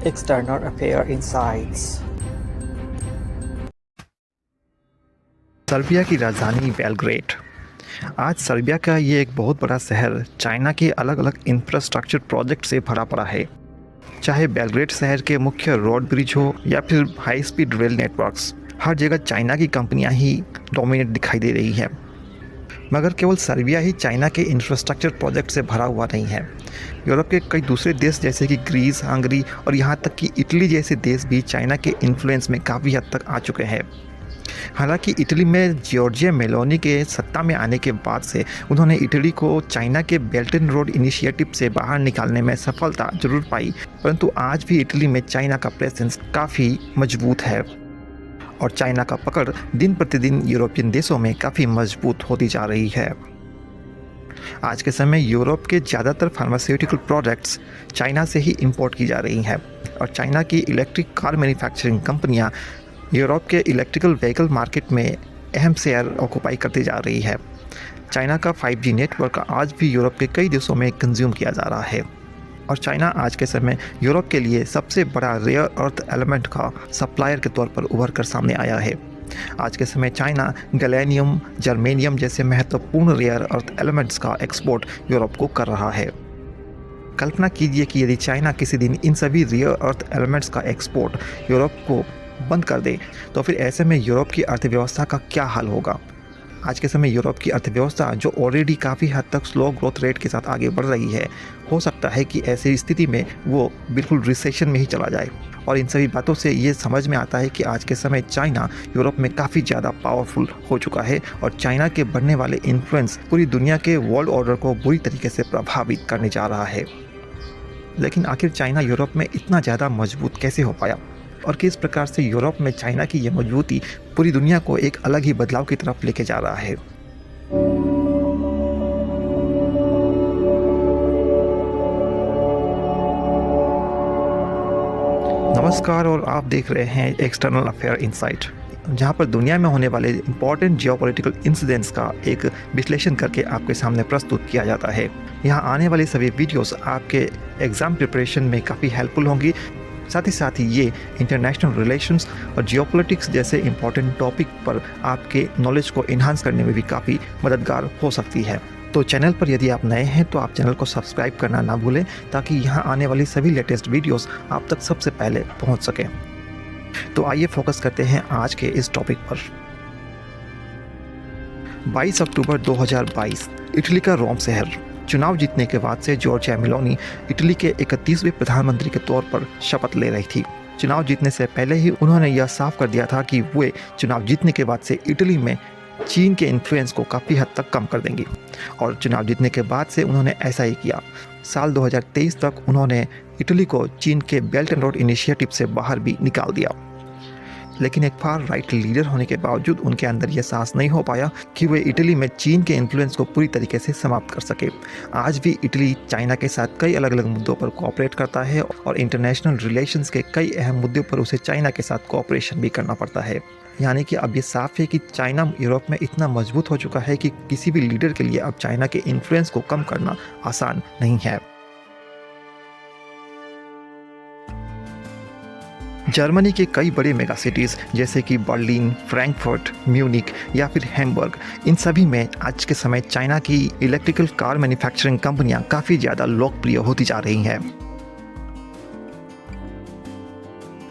External Affair Insights। Serbia की राजधानी Belgrade. आज सर्बिया का ये एक बहुत बड़ा शहर चाइना के अलग अलग इंफ्रास्ट्रक्चर प्रोजेक्ट से भरा पड़ा है। चाहे बेलग्रेड शहर के मुख्य रोड ब्रिज हो या फिर हाई स्पीड रेल नेटवर्क्स, हर जगह चाइना की कंपनियां ही डोमिनेट दिखाई दे रही हैं। मगर केवल सर्बिया ही चाइना के इंफ्रास्ट्रक्चर प्रोजेक्ट से भरा हुआ नहीं है। यूरोप के कई दूसरे देश जैसे कि ग्रीस, हंगरी और यहाँ तक कि इटली जैसे देश भी चाइना के इन्फ्लुएंस में काफ़ी हद तक आ चुके हैं। हालांकि इटली में जॉर्जिया मेलोनी के सत्ता में आने के बाद से उन्होंने इटली को चाइना के बेल्ट एंड रोड इनिशिएटिव से बाहर निकालने में सफलता जरूर पाई, परंतु आज भी इटली में चाइना का प्रेजेंस काफ़ी मजबूत है और चाइना का पकड़ दिन प्रतिदिन यूरोपियन देशों में काफ़ी मजबूत होती जा रही है। आज के समय यूरोप के ज़्यादातर फार्मास्यूटिकल प्रोडक्ट्स चाइना से ही इंपोर्ट की जा रही हैं और चाइना की इलेक्ट्रिक कार मैन्युफैक्चरिंग कंपनियां यूरोप के इलेक्ट्रिकल व्हीकल मार्केट में अहम शेयर ऑक्यूपाई करती जा रही है। चाइना का 5G नेटवर्क आज भी यूरोप के कई देशों में कंज्यूम किया जा रहा है और चाइना आज के समय यूरोप के लिए सबसे बड़ा रेयर अर्थ एलिमेंट का सप्लायर के तौर पर उभर कर सामने आया है। आज के समय चाइना गैलेनियम, जर्मेनियम जैसे महत्वपूर्ण रेयर अर्थ एलिमेंट्स का एक्सपोर्ट यूरोप को कर रहा है। कल्पना कीजिए कि यदि चाइना किसी दिन इन सभी रेयर अर्थ एलिमेंट्स का एक्सपोर्ट यूरोप को बंद कर दे तो फिर ऐसे में यूरोप की अर्थव्यवस्था का क्या हाल होगा। आज के समय यूरोप की अर्थव्यवस्था जो ऑलरेडी काफ़ी हद तक स्लो ग्रोथ रेट के साथ आगे बढ़ रही है, हो सकता है कि ऐसी स्थिति में वो बिल्कुल रिसेशन में ही चला जाए। और इन सभी बातों से ये समझ में आता है कि आज के समय चाइना यूरोप में काफ़ी ज़्यादा पावरफुल हो चुका है और चाइना के बढ़ने वाले इन्फ्लुएंस पूरी दुनिया के वर्ल्ड ऑर्डर को बुरी तरीके से प्रभावित करने जा रहा है। लेकिन आखिर चाइना यूरोप में इतना ज़्यादा मजबूत कैसे हो पाया और किस प्रकार से यूरोप में चाइना की यह मजबूती पूरी दुनिया को एक अलग ही बदलाव की तरफ लेके जा रहा है। नमस्कार और आप देख रहे हैं एक्सटर्नल अफेयर इनसाइट, जहां पर दुनिया में होने वाले इंपॉर्टेंट जियोपॉलिटिकल इंसिडेंट्स का एक विश्लेषण करके आपके सामने प्रस्तुत किया जाता है। यहां आने वाली सभी वीडियोस आपके एग्ज़ाम प्रिपरेशन में काफ़ी हेल्पफुल होंगी। साथ ही ये इंटरनेशनल रिलेशंस और जियोपॉलिटिक्स जैसे इंपॉर्टेंट टॉपिक पर आपके नॉलेज को इन्हांस करने में भी काफ़ी मददगार हो सकती है। तो चैनल पर यदि आप नए हैं तो आप चैनल को सब्सक्राइब करना ना भूलें ताकि यहाँ आने वाली सभी लेटेस्ट वीडियोस आप तक सबसे पहले पहुँच सकें। तो आइए फोकस करते हैं आज के इस टॉपिक पर। 22 अक्टूबर 2022 इटली का रोम शहर। चुनाव जीतने के बाद से जॉर्जिया मेलोनी इटली के 31वें प्रधानमंत्री के तौर पर शपथ ले रही थी। चुनाव जीतने से पहले ही उन्होंने यह साफ कर दिया था कि वे चुनाव जीतने के बाद से इटली में चीन के इन्फ्लुएंस को काफ़ी हद तक कम कर देंगी और चुनाव जीतने के बाद से उन्होंने ऐसा ही किया। साल 2023 तक उन्होंने इटली को चीन के बेल्ट एंड रोड इनिशिएटिव से बाहर भी निकाल दिया। लेकिन एक फार राइट लीडर होने के बावजूद उनके अंदर यह साहस नहीं हो पाया कि वे इटली में चीन के इन्फ्लुएंस को पूरी तरीके से समाप्त कर सके। आज भी इटली चाइना के साथ कई अलग अलग मुद्दों पर कोऑपरेट करता है और इंटरनेशनल रिलेशंस के कई अहम मुद्दों पर उसे चाइना के साथ कोऑपरेशन भी करना पड़ता है। यानी कि अब ये साफ है कि चाइना यूरोप में इतना मजबूत हो चुका है कि किसी भी लीडर के लिए अब चाइना के इन्फ्लुएंस को कम करना आसान नहीं है। जर्मनी के कई बड़े मेगा सिटीज़ जैसे कि बर्लिन, फ्रैंकफर्ट, म्यूनिक या फिर हैम्बर्ग, इन सभी में आज के समय चाइना की इलेक्ट्रिकल कार मैन्युफैक्चरिंग कंपनियां काफ़ी ज़्यादा लोकप्रिय होती जा रही हैं।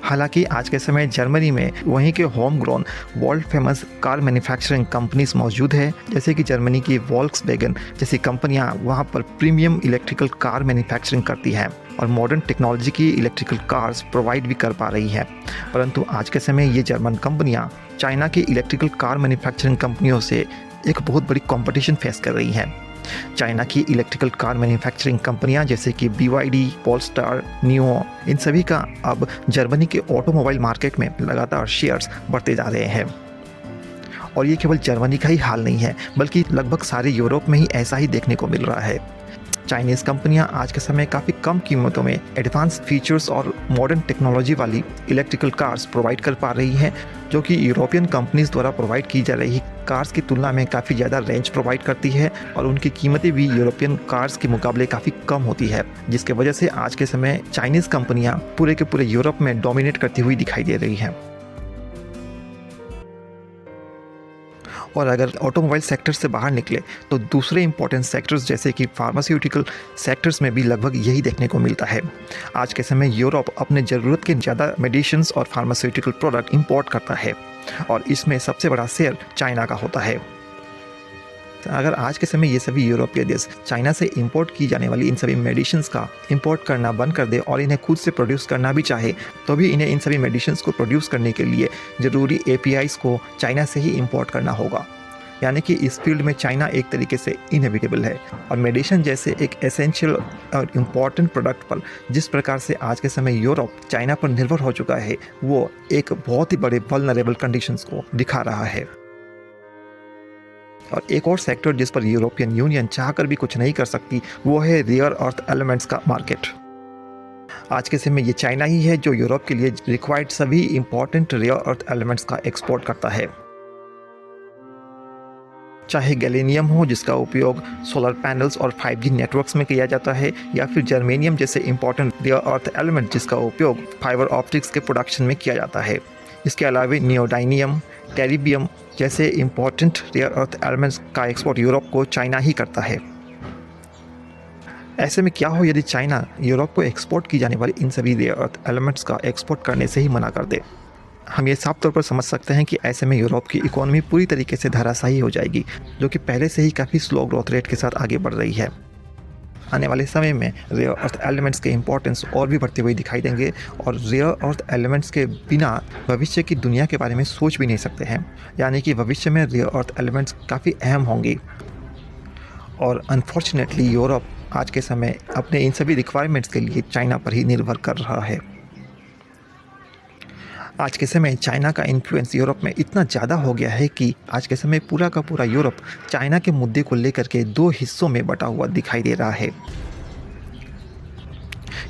हालांकि आज के समय जर्मनी में वहीं के home grown world famous car manufacturing companies मौजूद है, जैसे कि जर्मनी की वोल्क्सवैगन जैसी कंपनियां वहां पर प्रीमियम इलेक्ट्रिकल कार मैन्युफैक्चरिंग करती हैं और मॉडर्न टेक्नोलॉजी की इलेक्ट्रिकल कार्स प्रोवाइड भी कर पा रही है। परंतु आज के समय ये जर्मन कंपनियां चाइना की इलेक्ट्रिकल कार मैन्युफैक्चरिंग कंपनियों से एक बहुत बड़ी कॉम्पिटिशन फेस कर रही हैं। चाइना की इलेक्ट्रिकल कार मैन्युफैक्चरिंग कंपनियां जैसे कि BYD, पोलस्टार, नियो, इन सभी का अब जर्मनी के ऑटोमोबाइल मार्केट में लगातार शेयर्स बढ़ते जा रहे हैं। और ये केवल जर्मनी का ही हाल नहीं है, बल्कि लगभग सारे यूरोप में ही ऐसा ही देखने को मिल रहा है। चाइनीज़ कंपनियां आज के समय काफ़ी कम कीमतों में एडवांस फीचर्स और मॉडर्न टेक्नोलॉजी वाली इलेक्ट्रिकल कार्स प्रोवाइड कर पा रही हैं, जो कि यूरोपियन कंपनीज द्वारा प्रोवाइड की जा रही कार्स की तुलना में काफ़ी ज़्यादा रेंज प्रोवाइड करती है और उनकी कीमतें भी यूरोपियन कार्स के मुकाबले काफ़ी कम होती है, जिसके वजह से आज के समय चाइनीज़ कंपनियां पूरे के पूरे यूरोप में डोमिनेट करती हुई दिखाई दे रही हैं। और अगर ऑटोमोबाइल सेक्टर से बाहर निकले तो दूसरे इंपॉर्टेंट सेक्टर्स जैसे कि फार्मास्यूटिकल सेक्टर्स में भी लगभग यही देखने को मिलता है। आज के समय यूरोप अपने ज़रूरत के ज़्यादा मेडिसिन्स और फार्मास्यूटिकल प्रोडक्ट इंपोर्ट करता है और इसमें सबसे बड़ा शेयर चाइना का होता है। अगर आज के समय ये सभी यूरोपीय देश चाइना से इंपोर्ट की जाने वाली इन सभी मेडिसिन्स का इंपोर्ट करना बंद कर दे और इन्हें खुद से प्रोड्यूस करना भी चाहे, तो भी इन्हें इन सभी मेडिसिन्स को प्रोड्यूस करने के लिए ज़रूरी APIs को चाइना से ही इंपोर्ट करना होगा। यानी कि इस फील्ड में चाइना एक तरीके से इनएविटेबल है और मेडिसिन जैसे एक एसेंशियल और इम्पॉर्टेंट प्रोडक्ट पर जिस प्रकार से आज के समय यूरोप चाइना पर निर्भर हो चुका है, वो एक बहुत ही बड़े वल्नरेबल कंडीशंस को दिखा रहा है। और एक और सेक्टर जिस पर यूरोपियन यूनियन चाहकर भी कुछ नहीं कर सकती, वो है रेयर अर्थ एलिमेंट्स का मार्केट। आज के समय ये चाइना ही है जो यूरोप के लिए रिक्वायर्ड सभी इंपॉर्टेंट रेयर अर्थ एलिमेंट्स का एक्सपोर्ट करता है। चाहे गैलेनियम हो जिसका उपयोग सोलर पैनल्स और 5G नेटवर्क्स में किया जाता है, या फिर जर्मेनियम जैसे इंपॉर्टेंट रेयर अर्थ एलिमेंट जिसका उपयोग फाइबर ऑप्टिक्स के प्रोडक्शन में किया जाता है। इसके अलावा नियोडाइनियम, टेरिबियम जैसे इंपॉर्टेंट रेयर अर्थ एलिमेंट्स का एक्सपोर्ट यूरोप को चाइना ही करता है। ऐसे में क्या हो यदि चाइना यूरोप को एक्सपोर्ट की जाने वाली इन सभी रेयर अर्थ एलिमेंट्स का एक्सपोर्ट करने से ही मना कर दे। हम ये साफ तौर पर समझ सकते हैं कि ऐसे में यूरोप की इकोनॉमी पूरी तरीके से धराशायी हो जाएगी, जो कि पहले से ही काफ़ी स्लो ग्रोथ रेट के साथ आगे बढ़ रही है। आने वाले समय में रेयर अर्थ एलिमेंट्स के इंपॉर्टेंस और भी बढ़ते हुए दिखाई देंगे और रेयर अर्थ एलिमेंट्स के बिना भविष्य की दुनिया के बारे में सोच भी नहीं सकते हैं। यानी कि भविष्य में रेयर अर्थ एलिमेंट्स काफ़ी अहम होंगी और अनफॉर्चुनेटली यूरोप आज के समय अपने इन सभी रिक्वायरमेंट्स के लिए चाइना पर ही निर्भर कर रहा है। आज के समय चाइना का इन्फ्लुएंस यूरोप में इतना ज़्यादा हो गया है कि आज के समय पूरा का पूरा यूरोप चाइना के मुद्दे को लेकर के दो हिस्सों में बटा हुआ दिखाई दे रहा है।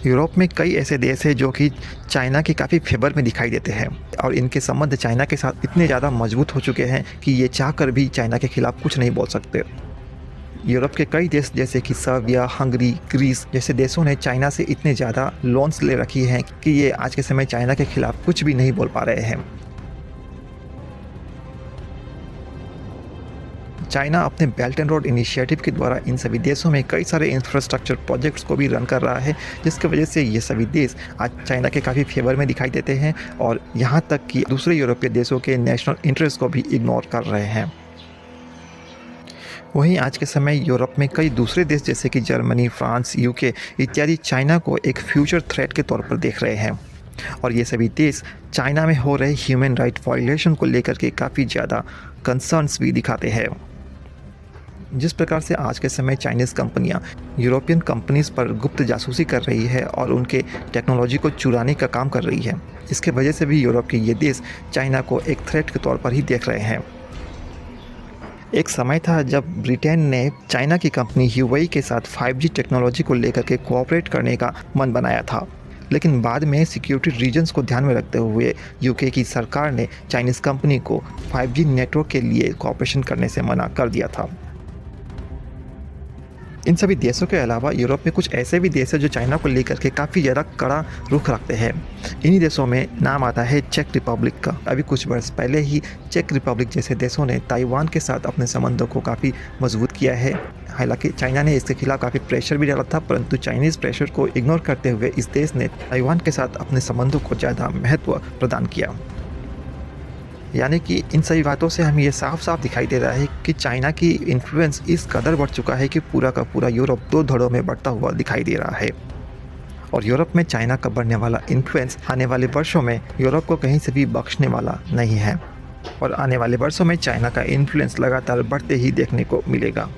यूरोप में कई ऐसे देश हैं जो कि चाइना के काफ़ी फेवर में दिखाई देते हैं और इनके संबंध चाइना के साथ इतने ज़्यादा मजबूत हो चुके हैं कि ये चाहकर भी चाइना के खिलाफ कुछ नहीं बोल सकते। यूरोप के कई देश जैसे कि सर्बिया, हंगरी, ग्रीस जैसे देशों ने चाइना से इतने ज़्यादा लोन्स ले रखी हैं कि ये आज के समय चाइना के खिलाफ कुछ भी नहीं बोल पा रहे हैं। चाइना अपने बेल्ट एंड रोड इनिशिएटिव के द्वारा इन सभी देशों में कई सारे इंफ्रास्ट्रक्चर प्रोजेक्ट्स को भी रन कर रहा है, जिसकी वजह से ये सभी देश आज चाइना के काफ़ी फेवर में दिखाई देते हैं और यहाँ तक कि दूसरे यूरोपीय देशों के नेशनल इंटरेस्ट को भी इग्नोर कर रहे हैं। वहीं आज के समय यूरोप में कई दूसरे देश जैसे कि जर्मनी, फ्रांस, UK इत्यादि चाइना को एक फ्यूचर थ्रेट के तौर पर देख रहे हैं और ये सभी देश चाइना में हो रहे ह्यूमन राइट वायलेशन को लेकर के काफ़ी ज़्यादा कंसर्न्स भी दिखाते हैं। जिस प्रकार से आज के समय चाइनीज़ कंपनियां यूरोपियन कंपनीज़ पर गुप्त जासूसी कर रही है और उनके टेक्नोलॉजी को चुराने का काम कर रही है, इसके वजह से भी यूरोप के ये देश चाइना को एक थ्रेट के तौर पर ही देख रहे हैं। एक समय था जब ब्रिटेन ने चाइना की कंपनी ह्यूवेई के साथ 5G टेक्नोलॉजी को लेकर के कोऑपरेट करने का मन बनाया था, लेकिन बाद में सिक्योरिटी रीजंस को ध्यान में रखते हुए UK की सरकार ने चाइनीज़ कंपनी को 5G नेटवर्क के लिए कोऑपरेशन करने से मना कर दिया था। इन सभी देशों के अलावा यूरोप में कुछ ऐसे भी देश हैं जो चाइना को लेकर के काफ़ी ज़्यादा कड़ा रुख रखते हैं। इन्हीं देशों में नाम आता है चेक रिपब्लिक का। अभी कुछ वर्ष पहले ही चेक रिपब्लिक जैसे देशों ने ताइवान के साथ अपने संबंधों को काफ़ी मजबूत किया है। हालांकि चाइना ने इसके खिलाफ काफ़ी प्रेशर भी डाला था, परंतु चाइनीज़ प्रेशर को इग्नोर करते हुए इस देश ने ताइवान के साथ अपने संबंधों को ज़्यादा महत्व प्रदान किया। यानी कि इन सभी बातों से हमें ये साफ साफ दिखाई दे रहा है कि चाइना की इन्फ्लुएंस इस कदर बढ़ चुका है कि पूरा का पूरा यूरोप दो धड़ों में बढ़ता हुआ दिखाई दे रहा है और यूरोप में चाइना का बढ़ने वाला इन्फ्लुएंस आने वाले वर्षों में यूरोप को कहीं से भी बख्शने वाला नहीं है और आने वाले वर्षों में चाइना का इन्फ्लुएंस लगातार बढ़ते ही देखने को मिलेगा।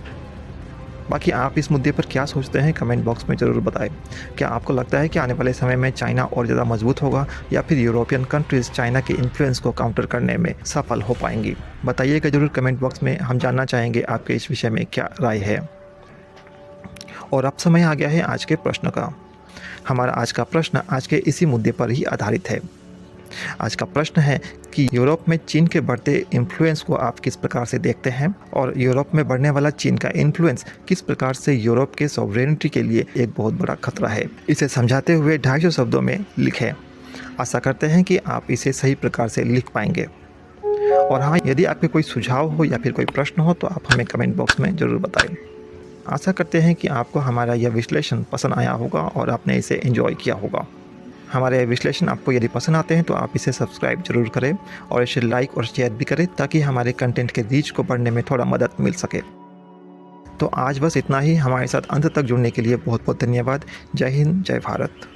बाकी आप इस मुद्दे पर क्या सोचते हैं कमेंट बॉक्स में ज़रूर बताएं। क्या आपको लगता है कि आने वाले समय में चाइना और ज़्यादा मजबूत होगा या फिर यूरोपियन कंट्रीज़ चाइना के इन्फ्लुएंस को काउंटर करने में सफल हो पाएंगी? बताइएगा ज़रूर कमेंट बॉक्स में, हम जानना चाहेंगे आपके इस विषय में क्या राय है। और अब समय आ गया है आज के प्रश्न का। हमारा आज का प्रश्न आज के इसी मुद्दे पर ही आधारित है। आज का प्रश्न है कि यूरोप में चीन के बढ़ते इन्फ्लुएंस को आप किस प्रकार से देखते हैं और यूरोप में बढ़ने वाला चीन का इन्फ्लुएंस किस प्रकार से यूरोप के सॉवरेनिटी के लिए एक बहुत बड़ा खतरा है। इसे समझाते हुए 250 शब्दों में लिखें। आशा करते हैं कि आप इसे सही प्रकार से लिख पाएंगे। और हाँ, यदि आपके कोई सुझाव हो या फिर कोई प्रश्न हो तो आप हमें कमेंट बॉक्स में ज़रूर बताएं। आशा करते हैं कि आपको हमारा यह विश्लेषण पसंद आया होगा और आपने इसे एंजॉय किया होगा। हमारे विश्लेषण आपको यदि पसंद आते हैं तो आप इसे सब्सक्राइब जरूर करें और इसे लाइक और शेयर भी करें ताकि हमारे कंटेंट के रीच को बढ़ने में थोड़ा मदद मिल सके। तो आज बस इतना ही। हमारे साथ अंत तक जुड़ने के लिए बहुत बहुत धन्यवाद। जय हिंद, जय भारत।